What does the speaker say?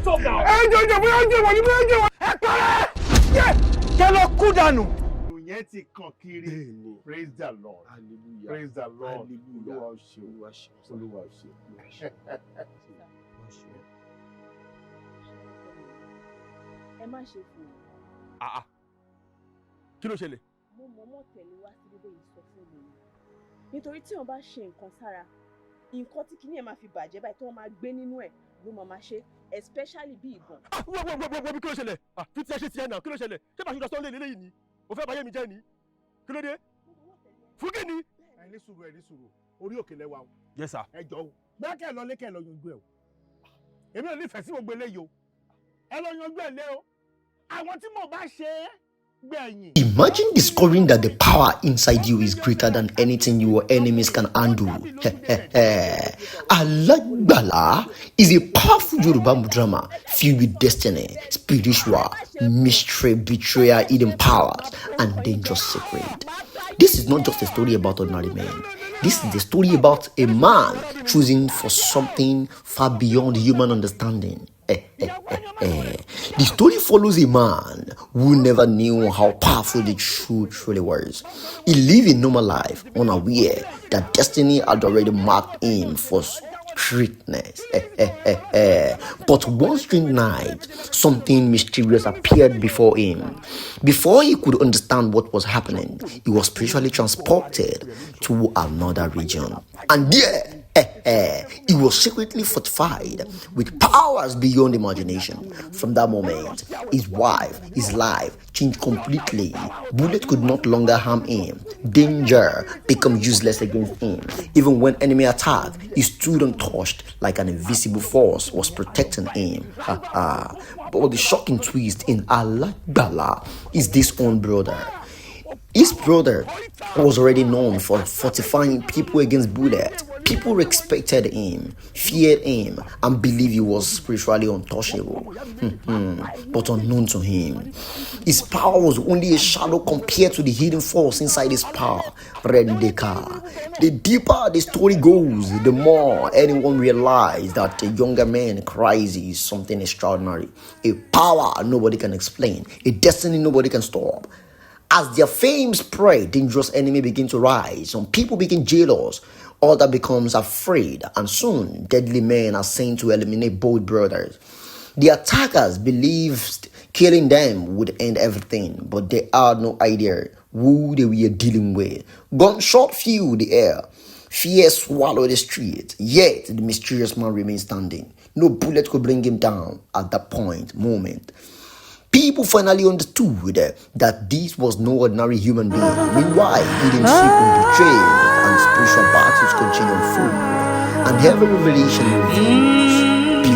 get up now. Praise the Lord. Hallelujah. Praise the Lord. Hallelujah. Ẹ má ṣe fún mi. Kí ló ṣẹlẹ̀? Mo mọ̀ọ́mọ̀ tẹ̀lé wá sí bíbé yìí sọ fún mi. Nítorí tí wọ́n bá ṣe nǹkan sára, nǹkan tí kìíní ẹ̀ máa fi bàjẹ́ báyìí tí wọ́n máa gbé nínú ẹ̀ ló máa ṣe, especially bí ìbọn. Wọ́n kí ló ṣẹlẹ̀? Fi ti ẹ ṣe tiẹ̀ náà, kí ló ṣẹlẹ̀? Ṣé bá ṣe lọ sọ́ọ́ lé lélẹ́yìn ni? O fẹ́ báyé mi jẹ́ ni? Kí ló dé? Fún kí ni? Ẹ ní sùúrù. Orí òkè lẹ́wà o. Yes sir. Ẹ jọ o. Bẹ́ẹ̀ kẹ́ ẹ lọ yanjú ẹ o. Èmi ò nífẹ̀ẹ́ sí gbogbo eléyìí o. Ẹ lọ yanjú ẹ lé o. Àwọn tí mo bá ṣe é gbẹ̀yìn. Imagine discovering that the power inside you is greater than anything your enemies can handle. Alagbala is a powerful Yoruba drama filled with destiny, spiritual, mystery, betrayal, hidden powers, and dangerous secret. This is not just a story about ordinary men. This is the story about a man choosing for something far beyond human understanding. The story follows a man who never knew how powerful the truth truly was. He lived a normal life, unaware that destiny had already marked him for greatness. But one strange night, something mysterious appeared before him. Before he could understand what was happening, he was spiritually transported to another region. And there, he was secretly fortified with powers beyond imagination. From that moment, his life changed completely. Bullets could not longer harm him. Danger became useless against him. Even when enemy attacked, he stood untouched like an invisible force was protecting him. But the shocking twist in Alagbala is this own brother. His brother was already known for fortifying people against bullets. People respected him, feared him, and believed he was spiritually untouchable. But unknown to him, his power was only a shadow compared to the hidden force inside his power, Rendeka. The deeper the story goes, the more anyone realizes that a younger man crisis something extraordinary, a power nobody can explain, a destiny nobody can stop. As their fame spread, dangerous enemies begin to rise. Some people begin jealous, others becomes afraid, and soon deadly men are sent to eliminate both brothers. The attackers believed killing them would end everything, but they had no idea who they were dealing with. Gunshot filled the air. Fear swallowed the street, yet the mysterious man remained standing. No bullet could bring him down at that moment. People finally understood that this was no ordinary human being. Meanwhile, hidden secret betrayed and spiritual battles continue on food. And every revelation reveals